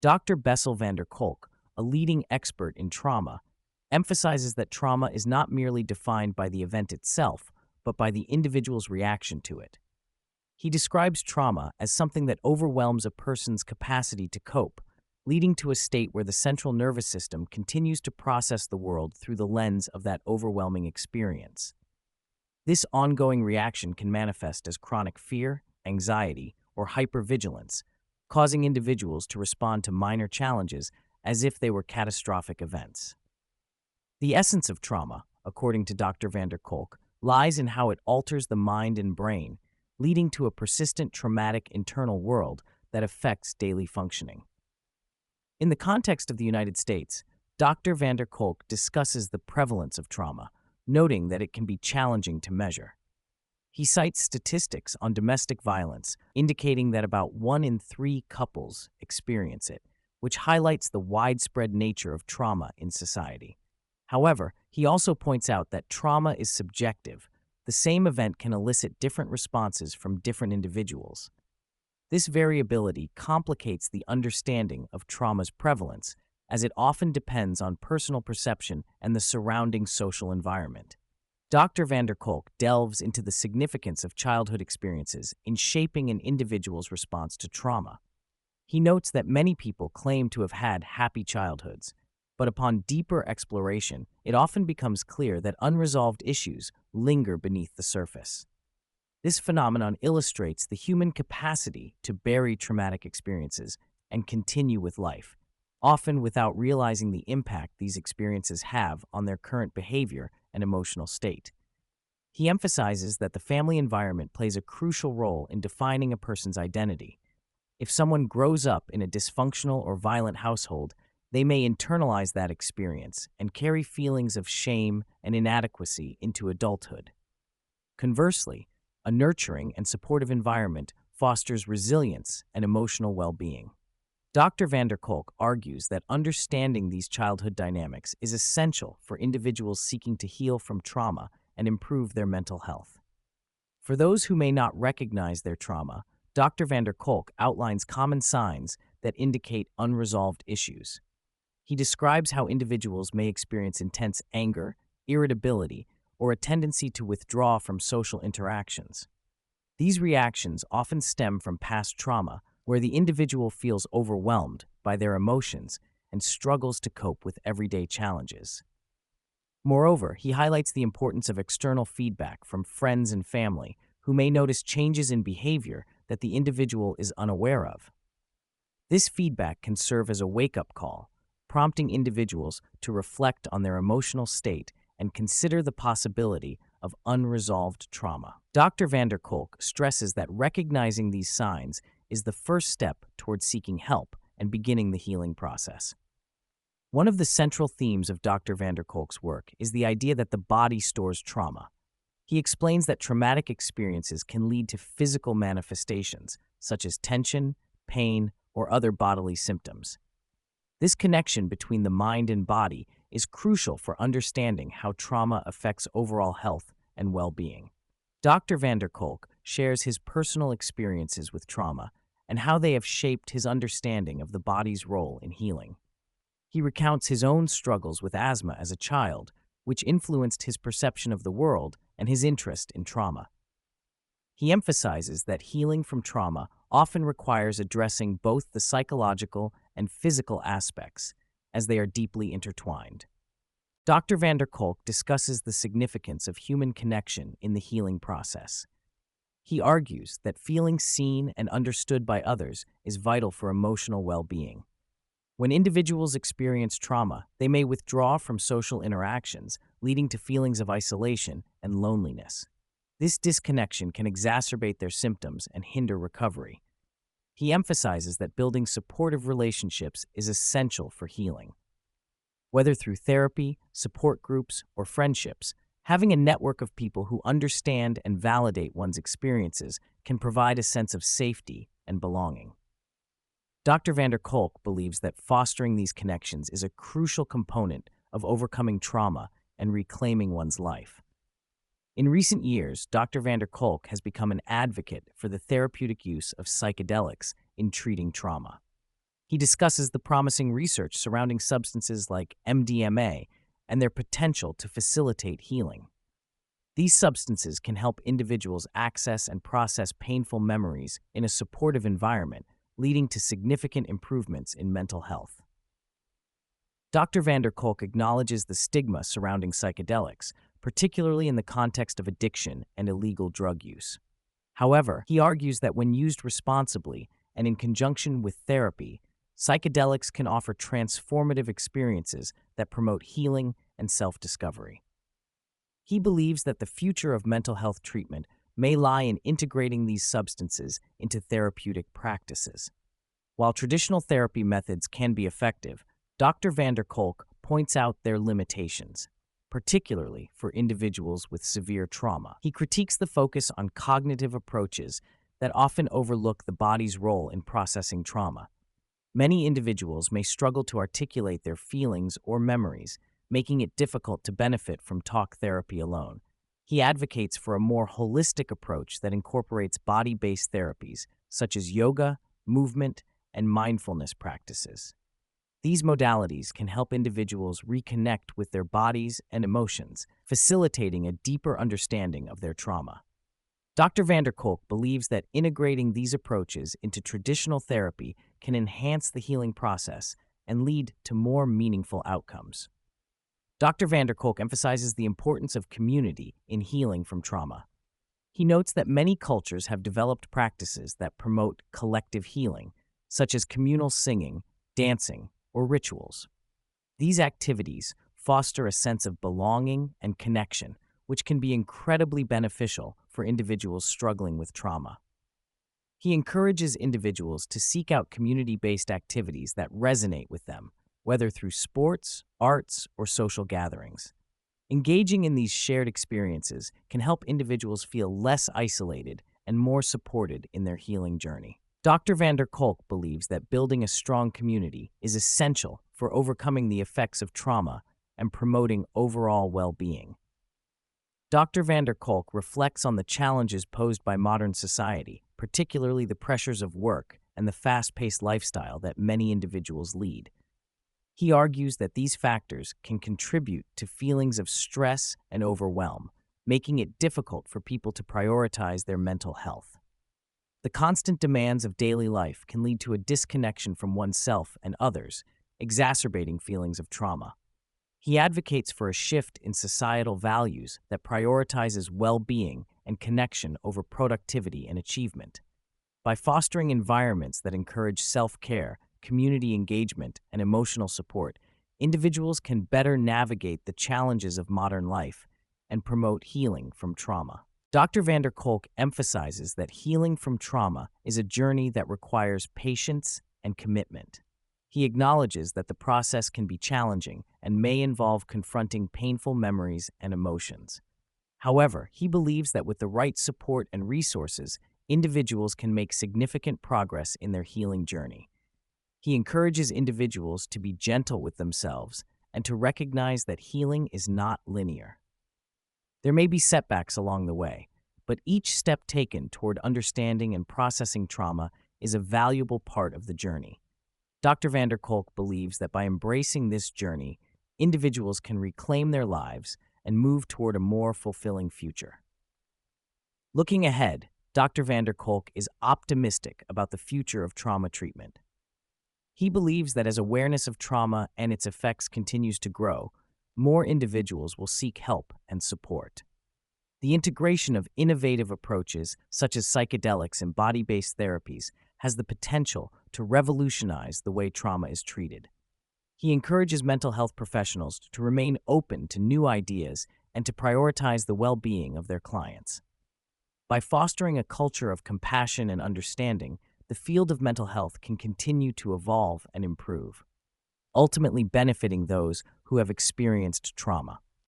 Dr. Bessel Kolk, a leading expert in trauma, emphasizes that trauma is not merely defined by the event itself, but by the individual's reaction to it. He describes trauma as something that overwhelms a person's capacity to cope, leading to a state where the central nervous system continues to process the world through the lens of that overwhelming experience. This ongoing reaction can manifest as chronic fear, anxiety, or hypervigilance, causing individuals to respond to minor challenges as if they were catastrophic events. The essence of trauma, according to Dr. Kolk, lies in how it alters the mind and brain, leading to a persistent traumatic internal world that affects daily functioning. In the context of the United States, Dr. Kolk discusses the prevalence of trauma, noting that it can be challenging to measure. He cites statistics on domestic violence, indicating that about 1 in 3 couples experience it, which highlights the widespread nature of trauma in society. However, he also points out that trauma is subjective. The same event can elicit different responses from different individuals. This variability complicates the understanding of trauma's prevalence, as it often depends on personal perception and the surrounding social environment. Dr. Kolk delves into the significance of childhood experiences in shaping an individual's response to trauma. He notes that many people claim to have had happy childhoods, but upon deeper exploration, it often becomes clear that unresolved issues linger beneath the surface. This phenomenon illustrates the human capacity to bury traumatic experiences and continue with life, often without realizing the impact these experiences have on their current behavior and emotional state. He emphasizes that the family environment plays a crucial role in defining a person's identity. If someone grows up in a dysfunctional or violent household, they may internalize that experience and carry feelings of shame and inadequacy into adulthood. Conversely, a nurturing and supportive environment fosters resilience and emotional well-being. Dr. Kolk argues that understanding these childhood dynamics is essential for individuals seeking to heal from trauma and improve their mental health. For those who may not recognize their trauma, Dr. Kolk outlines common signs that indicate unresolved issues. He describes how individuals may experience intense anger, irritability, or a tendency to withdraw from social interactions. These reactions often stem from past trauma, where the individual feels overwhelmed by their emotions and struggles to cope with everyday challenges. Moreover, he highlights the importance of external feedback from friends and family who may notice changes in behavior that the individual is unaware of. This feedback can serve as a wake-up call, prompting individuals to reflect on their emotional state and consider the possibility of unresolved trauma. Dr. Kolk stresses that recognizing these signs is the first step towards seeking help and beginning the healing process. One of the central themes of Dr. Kolk's work is the idea that the body stores trauma. He explains that traumatic experiences can lead to physical manifestations, such as tension, pain, or other bodily symptoms. This connection between the mind and body is crucial for understanding how trauma affects overall health and well-being. Dr. Kolk shares his personal experiences with trauma and how they have shaped his understanding of the body's role in healing. He recounts his own struggles with asthma as a child, which influenced his perception of the world and his interest in trauma. He emphasizes that healing from trauma often requires addressing both the psychological and physical aspects, as they are deeply intertwined. Dr. Kolk discusses the significance of human connection in the healing process. He argues that feeling seen and understood by others is vital for emotional well-being. When individuals experience trauma, they may withdraw from social interactions, leading to feelings of isolation and loneliness. This disconnection can exacerbate their symptoms and hinder recovery. He emphasizes that building supportive relationships is essential for healing. Whether through therapy, support groups, or friendships, having a network of people who understand and validate one's experiences can provide a sense of safety and belonging. Dr. Kolk believes that fostering these connections is a crucial component of overcoming trauma and reclaiming one's life. In recent years, Dr. Kolk has become an advocate for the therapeutic use of psychedelics in treating trauma. He discusses the promising research surrounding substances like MDMA and their potential to facilitate healing. These substances can help individuals access and process painful memories in a supportive environment, leading to significant improvements in mental health. Dr. van der Kolk acknowledges the stigma surrounding psychedelics, particularly in the context of addiction and illegal drug use. However, he argues that when used responsibly and in conjunction with therapy, psychedelics can offer transformative experiences that promote healing and self-discovery. He believes that the future of mental health treatment may lie in integrating these substances into therapeutic practices. While traditional therapy methods can be effective, Dr. van der Kolk points out their limitations, particularly for individuals with severe trauma. He critiques the focus on cognitive approaches that often overlook the body's role in processing trauma. Many individuals may struggle to articulate their feelings or memories, making it difficult to benefit from talk therapy alone. He advocates for a more holistic approach that incorporates body-based therapies, such as yoga, movement, and mindfulness practices. These modalities can help individuals reconnect with their bodies and emotions, facilitating a deeper understanding of their trauma. Dr. van der Kolk believes that integrating these approaches into traditional therapy can enhance the healing process and lead to more meaningful outcomes. Dr. van der Kolk emphasizes the importance of community in healing from trauma. He notes that many cultures have developed practices that promote collective healing, such as communal singing, dancing, or rituals. These activities foster a sense of belonging and connection, which can be incredibly beneficial for individuals struggling with trauma. He encourages individuals to seek out community-based activities that resonate with them, whether through sports, arts, or social gatherings. Engaging in these shared experiences can help individuals feel less isolated and more supported in their healing journey. Dr. van der Kolk believes that building a strong community is essential for overcoming the effects of trauma and promoting overall well-being. Dr. van der Kolk reflects on the challenges posed by modern society, particularly the pressures of work and the fast-paced lifestyle that many individuals lead. He argues that these factors can contribute to feelings of stress and overwhelm, making it difficult for people to prioritize their mental health. The constant demands of daily life can lead to a disconnection from oneself and others, exacerbating feelings of trauma. He advocates for a shift in societal values that prioritizes well-being and connection over productivity and achievement. By fostering environments that encourage self-care, community engagement, and emotional support, individuals can better navigate the challenges of modern life and promote healing from trauma. Dr. van der Kolk emphasizes that healing from trauma is a journey that requires patience and commitment. He acknowledges that the process can be challenging and may involve confronting painful memories and emotions. However, he believes that with the right support and resources, individuals can make significant progress in their healing journey. He encourages individuals to be gentle with themselves and to recognize that healing is not linear. There may be setbacks along the way, but each step taken toward understanding and processing trauma is a valuable part of the journey. Dr. van der Kolk believes that by embracing this journey, individuals can reclaim their lives and move toward a more fulfilling future. Looking ahead, Dr. van der Kolk is optimistic about the future of trauma treatment. He believes that as awareness of trauma and its effects continues to grow, more individuals will seek help and support. The integration of innovative approaches such as psychedelics and body-based therapies has the potential to revolutionize the way trauma is treated. He encourages mental health professionals to remain open to new ideas and to prioritize the well-being of their clients. By fostering a culture of compassion and understanding, the field of mental health can continue to evolve and improve, ultimately benefiting those who have experienced trauma.